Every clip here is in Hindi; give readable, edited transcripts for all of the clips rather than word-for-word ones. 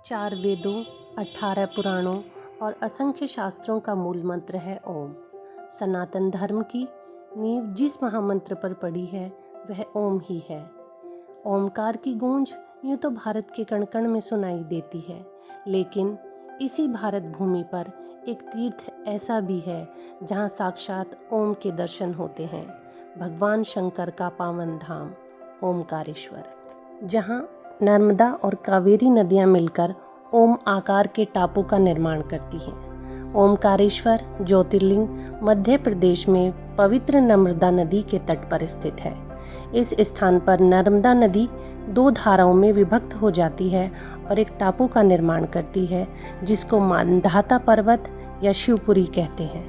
4 वेदों, 18 पुराणों और असंख्य शास्त्रों का मूल मंत्र है ओम। सनातन धर्म की नींव जिस महामंत्र पर पड़ी है वह ओम ही है। ओमकार की गूंज यूँ तो भारत के कण कण में सुनाई देती है, लेकिन इसी भारत भूमि पर एक तीर्थ ऐसा भी है जहाँ साक्षात ओम के दर्शन होते हैं। भगवान शंकर का पावन धाम ओमकारेश्वर, जहाँ नर्मदा और कावेरी नदियाँ मिलकर ओम आकार के टापू का निर्माण करती हैं। ओमकारेश्वर ज्योतिर्लिंग मध्य प्रदेश में पवित्र नर्मदा नदी के तट पर स्थित है। इस स्थान पर नर्मदा नदी 2 धाराओं में विभक्त हो जाती है और एक टापू का निर्माण करती है, जिसको मांधाता पर्वत या शिवपुरी कहते हैं।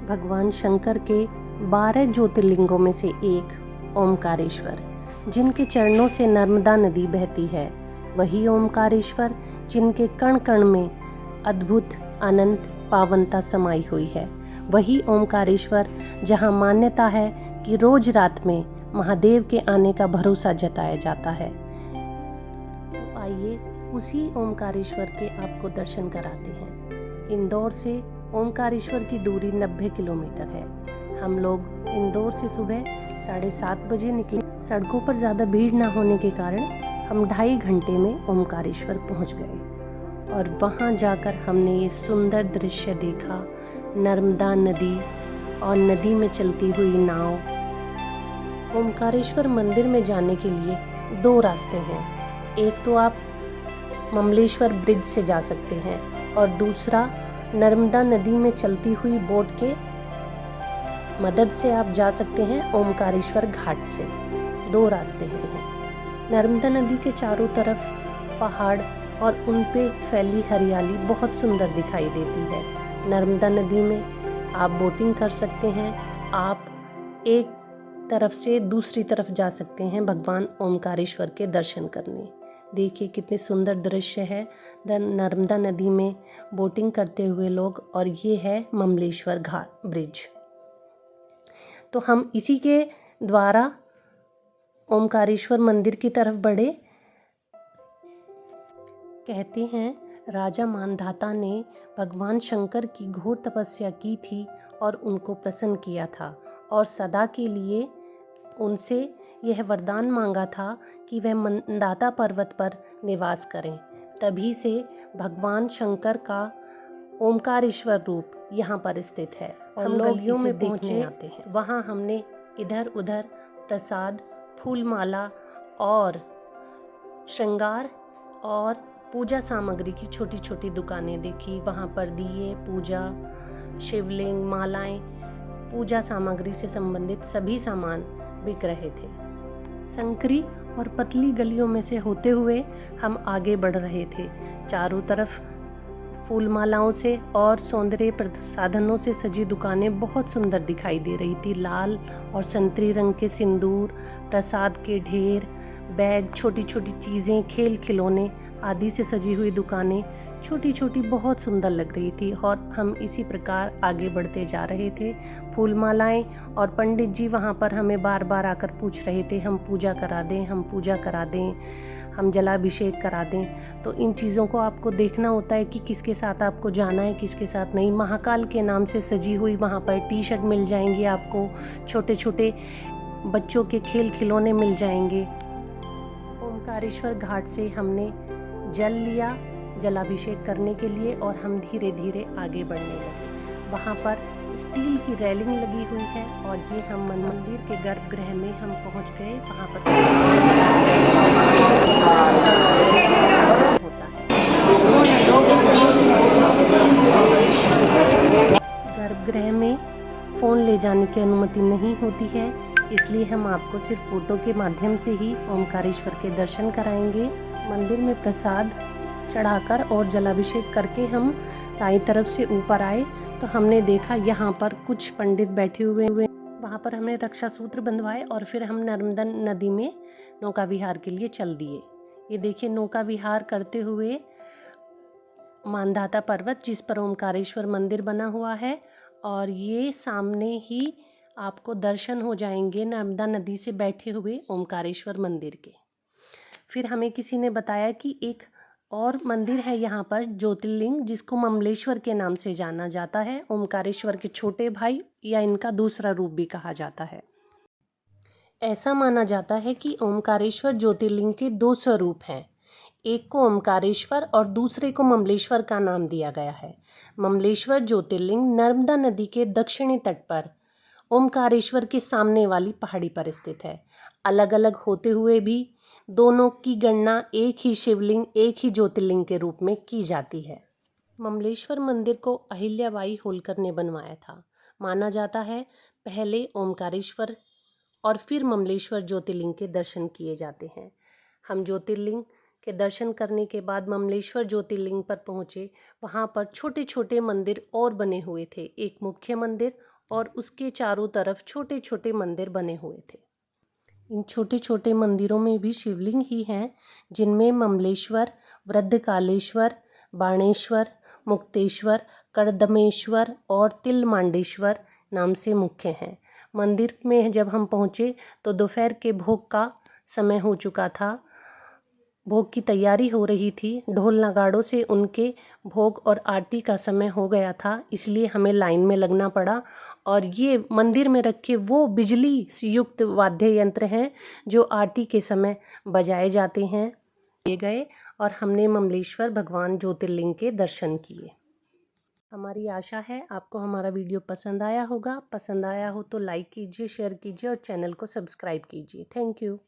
भगवान शंकर के 12 ज्योतिर्लिंगों में से एक ओमकारेश्वर, जिनके चरणों से नर्मदा नदी बहती है, वही ओमकारेश्वर जिनके कण कण में अद्भुत अनंत पावनता समाई हुई है। वही ओमकारेश्वर जहाँ मान्यता है कि रोज रात में महादेव के आने का भरोसा जताया जाता है। तो आइए उसी ओमकारेश्वर के आपको दर्शन कराते हैं। इंदौर से ओमकारेश्वर की दूरी 90 किलोमीटर है। हम लोग इंदौर से सुबह 7:30 बजे निकले। सड़कों पर ज़्यादा भीड़ ना होने के कारण हम 2.5 घंटे में ओमकारेश्वर पहुंच गए और वहां जाकर हमने ये सुंदर दृश्य देखा, नर्मदा नदी और नदी में चलती हुई नाव। ओमकारेश्वर मंदिर में जाने के लिए 2 रास्ते हैं। एक तो आप ममलेश्वर ब्रिज से जा सकते हैं और दूसरा नर्मदा नदी में चलती हुई बोट के मदद से आप जा सकते हैं ओमकारेश्वर घाट से। 2 रास्ते हैं। नर्मदा नदी के चारों तरफ पहाड़ और उन पे फैली हरियाली बहुत सुंदर दिखाई देती है। नर्मदा नदी में आप बोटिंग कर सकते हैं। आप एक तरफ से दूसरी तरफ जा सकते हैं भगवान ओमकारेश्वर के दर्शन करने। देखिए कितने सुंदर दृश्य है नर्मदा नदी में बोटिंग करते हुए लोग, और ये है ममलेश्वर घाट ब्रिज। तो हम इसी के द्वारा ओमकारेश्वर मंदिर की तरफ बढ़े। कहते हैं राजा मांधाता ने भगवान शंकर की घोर तपस्या की थी और उनको प्रसन्न किया था, और सदा के लिए उनसे यह वरदान मांगा था कि वह मांधाता पर्वत पर निवास करें। तभी से भगवान शंकर का ओमकारेश्वर रूप यहाँ पर स्थित है। हम लोग गलियों में देखने आते हैं। वहाँ हमने इधर उधर प्रसाद, फूलमाला और श्रृंगार और पूजा सामग्री की छोटी छोटी दुकानें देखी। वहाँ पर दिए, पूजा, शिवलिंग, मालाएं, पूजा सामग्री से संबंधित सभी सामान बिक रहे थे। संकरी और पतली गलियों में से होते हुए हम आगे बढ़ रहे थे। चारों तरफ फूल मालाओं से और सौंदर्य प्रसाधनों से सजी दुकानें बहुत सुंदर दिखाई दे रही थी। लाल और संतरी रंग के सिंदूर, प्रसाद के ढेर, बैग, छोटी छोटी चीज़ें, खेल खिलौने आदि से सजी हुई दुकानें छोटी छोटी बहुत सुंदर लग रही थी। और हम इसी प्रकार आगे बढ़ते जा रहे थे। फूल मालाएं और पंडित जी वहाँ पर हमें बार बार आकर पूछ रहे थे, हम पूजा करा दें, हम पूजा करा दें, हम जलाभिषेक करा दें। तो इन चीज़ों को आपको देखना होता है कि किसके साथ आपको जाना है, किसके साथ नहीं। महाकाल के नाम से सजी हुई वहाँ पर टी-शर्ट मिल जाएंगी आपको, छोटे छोटे बच्चों के खेल खिलौने मिल जाएंगे। ओमकारेश्वर घाट से हमने जल लिया जलाभिषेक करने के लिए और हम धीरे धीरे आगे बढ़ने लगे। वहाँ पर स्टील की रेलिंग लगी हुई है और ये हम मंदिर के गर्भगृह में हम पहुँच गए। वहाँ पर होता है। गर्भगृह में फ़ोन ले जाने की अनुमति नहीं होती है, इसलिए हम आपको सिर्फ फ़ोटो के माध्यम से ही ओमकारेश्वर के दर्शन कराएंगे। मंदिर में प्रसाद चढ़ाकर और जलाभिषेक करके हम दाईं तरफ से ऊपर आए तो हमने देखा यहाँ पर कुछ पंडित बैठे हुए। वहाँ पर हमने रक्षा सूत्र बंधवाए और फिर हम नर्मदा नदी में नौका विहार के लिए चल दिए। ये देखिए नौका विहार करते हुए मांधाता पर्वत जिस पर ओमकारेश्वर मंदिर बना हुआ है, और ये सामने ही आपको दर्शन हो जाएंगे नर्मदा नदी से बैठे हुए ओमकारेश्वर मंदिर के। फिर हमें किसी ने बताया कि एक और मंदिर है यहाँ पर ज्योतिर्लिंग, जिसको ममलेश्वर के नाम से जाना जाता है। ओमकारेश्वर के छोटे भाई या इनका दूसरा रूप भी कहा जाता है। ऐसा माना जाता है कि ओमकारेश्वर ज्योतिर्लिंग के दो स्वरूप हैं। एक को ओमकारेश्वर और दूसरे को ममलेश्वर का नाम दिया गया है। ममलेश्वर ज्योतिर्लिंग नर्मदा नदी के दक्षिणी तट पर ओमकारेश्वर के सामने वाली पहाड़ी पर स्थित है। अलग अलग होते हुए भी दोनों की गणना एक ही शिवलिंग, एक ही ज्योतिर्लिंग के रूप में की जाती है। ममलेश्वर मंदिर को अहिल्याबाई होलकर ने बनवाया था। माना जाता है पहले ओमकारेश्वर और फिर ममलेश्वर ज्योतिर्लिंग के दर्शन किए जाते हैं। हम ज्योतिर्लिंग के दर्शन करने के बाद ममलेश्वर ज्योतिर्लिंग पर पहुँचे। वहाँ पर छोटे छोटे मंदिर और बने हुए थे। एक मुख्य मंदिर और उसके चारों तरफ छोटे छोटे मंदिर बने हुए थे। इन छोटे छोटे मंदिरों में भी शिवलिंग ही हैं, जिनमें ममलेश्वर, वृद्धकालेश्वर, बाणेश्वर, मुक्तेश्वर, करदमेश्वर और तिलमांडेश्वर नाम से मुख्य हैं। मंदिर में जब हम पहुँचे तो दोपहर के भोग का समय हो चुका था। भोग की तैयारी हो रही थी। ढोल नगाड़ों से उनके भोग और आरती का समय हो गया था, इसलिए हमें लाइन में लगना पड़ा। और ये मंदिर में रखे वो बिजली से युक्त वाद्य यंत्र हैं जो आरती के समय बजाए जाते हैं। ये गए और हमने ममलेश्वर भगवान ज्योतिर्लिंग के दर्शन किए। हमारी आशा है आपको हमारा वीडियो पसंद आया होगा। पसंद आया हो तो लाइक कीजिए, शेयर कीजिए और चैनल को सब्सक्राइब कीजिए। Thank you.